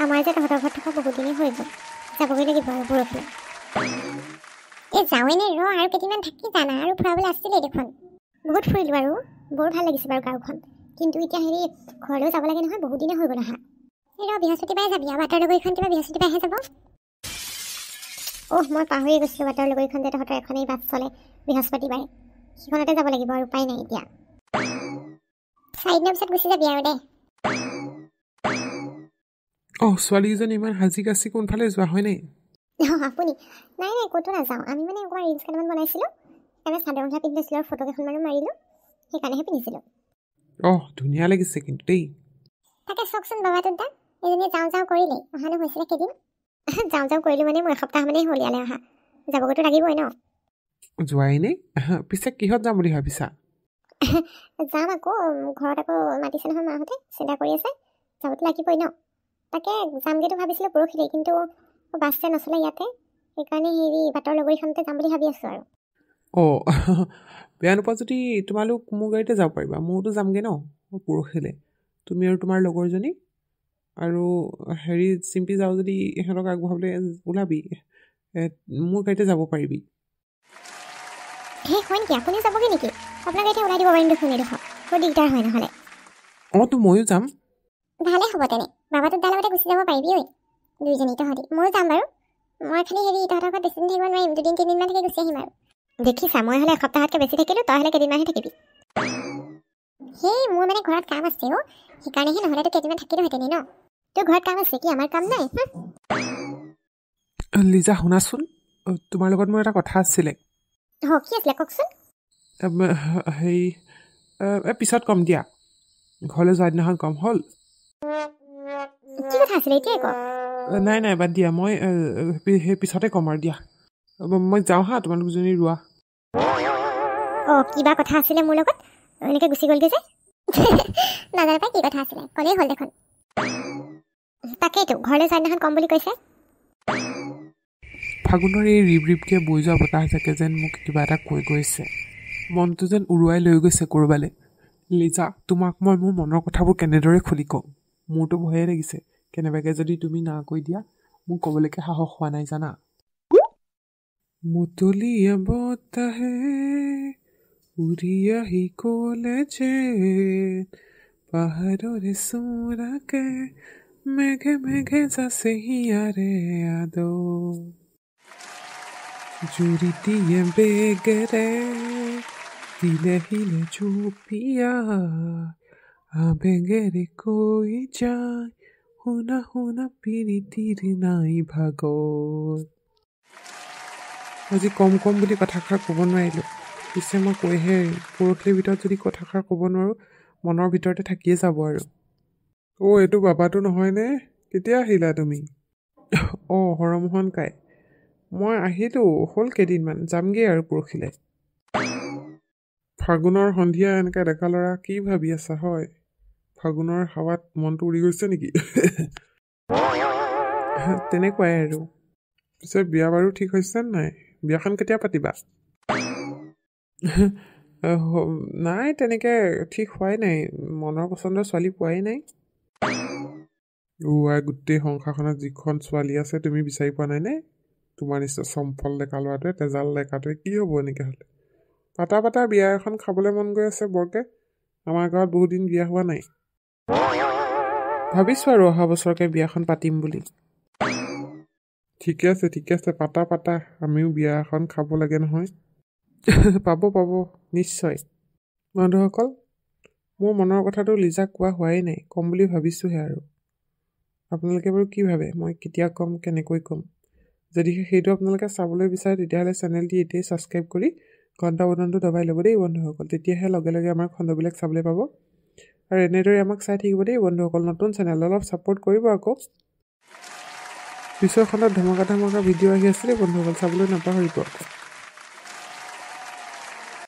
আমাৰ যে তহঁতৰ ঘৰত থকা বহুত দিনেই হৈ গ'ল যাবগৈ লাগিব আৰু পৰহিলৈ এই যাওঁৱেনে ৰ আৰু কেইদিনমান থাকি জানা আৰু ফুৰাবলৈ আছিলেই দেখোন বহুত ফুৰিলোঁ আৰু বৰ ভাল লাগিছে বাৰু গাঁওখন কিন্তু এতিয়া হেৰি ঘৰলৈও যাব লাগে নহয় বহুত দিনেই হৈ গ'ল অহা এই ৰ বৃহস্পতিবাৰে যাবি আৰু বাটৰ লগৰীখন কিবা বৃহস্পতিবাৰেহে যাব মই পাহৰি গৈছিলোঁ বাটৰ লগৰীখন যে তহঁতৰ এখনেই বাছ চলে বৃহস্পতিবাৰে সিখনতে যাব লাগিব আৰু উপায় নাই এতিয়া 4 দিনৰ পিছত গুচি যাবি আৰু দে ছোৱালীকেইজনী ইমান সাজি কাচি কোনফালে যোৱা হয় নাই আপুনি নাই ক'তো নাযাওঁ আমি মানে অকণমান ৰিলচ কেইটামান বনাইছিলোঁ সেইকাৰণে চাদৰ মেখেলা পিন্ধিছিলোঁ আৰু ফটো কেইখনমানো মাৰিলোঁ সেইকাৰণেহে পিন্ধিছিলোঁ ধুনীয়া লাগিছে কিন্তু দেই তাকে চাওকচোন বাবাটোত দা এজনীয়ে যাওঁ কৰিলেই অহানো হৈছিলে কেইদিন যাওঁ কৰিলোঁ মানে মই এসপ্তাহ মানেই হ'ল ইয়ালৈ অহা যাবগৈতো লাগিবই ন যোৱাই নে পিছে কিহত যাম বুলি ভাবিছা যাম আকৌ ঘৰত আকৌ মাতিছে নহয় মাহঁতে চিন্তা কৰি আছে যাবতো লাগিবই ন তাকে যামগৈতো ভাবিছিলোঁ পৰহিলৈ কিন্তু বাছতে নচলে ইয়াতে সেইকাৰণে হেৰি বাটৰ লগৰীখনতে যাম বুলি ভাবি আছোঁ আৰু বেয়া নোপোৱা যদি তোমালোক মোৰ গাড়ীতে যাব পাৰিবা ময়োতো যামগৈ ন পৰহিলৈ তুমি আৰু তোমাৰ লগৰজনী আৰু হেৰি চিম্পি যাওঁ যদি ইহঁতক আগবঢ়াবলৈ ওলাবি মোৰ গাড়ীতে যাব পাৰিবি হয় নেকি আপুনি যাবগৈ নেকি আপোনাৰ গাড়ীতে ওলাই দিব পাৰিম দেখোন এইডোখৰ বৰ দিগদাৰ হয় নহ'লে তো ময়ো যাম ভালে হ'ব তেনে বাবাটোৰ তাৰ লগতে গুচি যাব পাৰিবি ঐ দুইজনী তহঁতি ময়ো যাম বাৰু মই খালি হেৰি তহঁতৰ ঘৰত বেছি দিন থাকিব নোৱাৰিম 2-3 দিনমান থাকি গুচি আহিম আৰু দেখিছা মই হ'লে এসপ্তাহতকৈ বেছি থাকিলোঁ তই হ'লে কেইদিনমানহে থাকিবি সেই মোৰ মানে ঘৰত কাম আছে সেইকাৰণেহে নহ'লেতো কেইদিনমান থাকিলোহেঁতেনে ন তোৰ ঘৰত কাম আছে কি আমাৰ কাম নাই লিজা শুনাচোন তোমাৰ লগত মোৰ এটা কথা আছিলে কি আছিলে কওকচোন হেৰি পিছত কম দিয়া ঘৰলৈ যোৱা দিনাখন কম হ'ল কি কথা আছিলে এতিয়াই কওক নাই বাদ দিয়া মই সেই পিছতে ক'ম আৰু দিয়া মই যাওঁ হা তোমালোক দুজনী ৰোৱা কিবা কথা আছিলে মোৰ লগত এনেকৈ গুচি গ'লগৈ যে নাজানো পাই কি কথা আছিলে ক'লেই হ'ল দেখোন তাকেইতো ঘৰলৈ যোৱা দিনাখন ক'ম বুলি কৈছে ফাগুনৰ এই ৰিবকৈ বৈ যোৱা বতাহজাকে যেন মোক কিবা এটা কৈ গৈছে মনটো যেন উৰুৱাই লৈ গৈছে ক'ৰবালৈ লিজা তোমাক মই মোৰ মনৰ কথাবোৰ কেনেদৰে খুলি কওঁ মোৰতো ভয়ে লাগিছে কেনেবাকৈ যদি তুমি না কৈ দিয়া মোক ক'বলৈকে সাহস হোৱা নাই জানা মুতলীয়া বতাহে উৰি আহি ক'লে যে পাহাৰৰে চোৰাকে মেঘে মেঘে যাছে হিয়াৰে আদৰ জুৰি দিয়ে বেগেৰে হিলে হিলে চুপিয়া আবেগেৰে কৈ যায় শুনা পিৰিতিৰ নাই ভাগৰ আজি কম বুলি কথাষাৰ ক'ব নোৱাৰিলোঁ পিছে মই কৈহে পৰহিৰ ভিতৰত যদি কথাষাৰ ক'ব নোৱাৰোঁ মনৰ ভিতৰতে থাকিয়ে যাব আৰু এইটো বাবাটো নহয়নে কেতিয়া আহিলা তুমি হৰমোহন কাই মই আহিলোঁ হ'ল কেইদিনমান যামগৈ আৰু পৰহিলৈ ফাগুনৰ সন্ধিয়া এনেকৈ ডেকা ল'ৰা কি ভাবি আছা হয় ফাগুনৰ হাৱাত মনটো উৰি গৈছে নেকি তেনেকুৱাই আৰু পিছে বিয়া বাৰু ঠিক হৈছে নাই বিয়াখন কেতিয়া পাতিবা নাই তেনেকৈ ঠিক হোৱাই নাই মনৰ পচন্দৰ ছোৱালী পোৱাই নাই গোটেই সংসাৰখনত যিখন ছোৱালী আছে তুমি বিচাৰি পোৱা নাইনে তোমাৰ নিশ্চয় চম্ফল ডেকা ল'ৰাটোৱে তেজাল ডেকাটোৱে কি হ'ব এনেকৈ হ'লে পাতা বিয়া এখন খাবলৈ মন গৈ আছে বৰকৈ আমাৰ গাঁৱত বহুত দিন বিয়া হোৱা নাই ভাবিছোঁ আৰু অহা বছৰকৈ বিয়াখন পাতিম বুলি ঠিকে আছে পাতা আমিও বিয়া এখন খাব লাগে নহয় পাব নিশ্চয় বন্ধুসকল মোৰ মনৰ কথাটো লিজাক কোৱা হোৱাই নাই ক'ম বুলি ভাবিছোঁহে আৰু আপোনালোকে বাৰু কি ভাবে মই কেতিয়া ক'ম কেনেকৈ ক'ম যদিহে সেইটো আপোনালোকে চাবলৈ বিচাৰে তেতিয়াহ'লে চেনেলটি এতিয়াই ছাবস্ক্ৰাইব কৰি ঘণ্টা বটনটো দবাই ল'ব দেই বন্ধুসকল তেতিয়াহে লগে লগে আমাৰ খণ্ডবিলাক চাবলৈ পাব আৰু এনেদৰে আমাক চাই থাকিব দেই বন্ধুসকল নতুন চেনেল অলপ ছাপোৰ্ট কৰিব আকৌ পিছৰ খণ্ডত ধমকা ভিডিঅ' আহি আছে দেই বন্ধুসকল চাবলৈ নাপাহৰিব আকৌ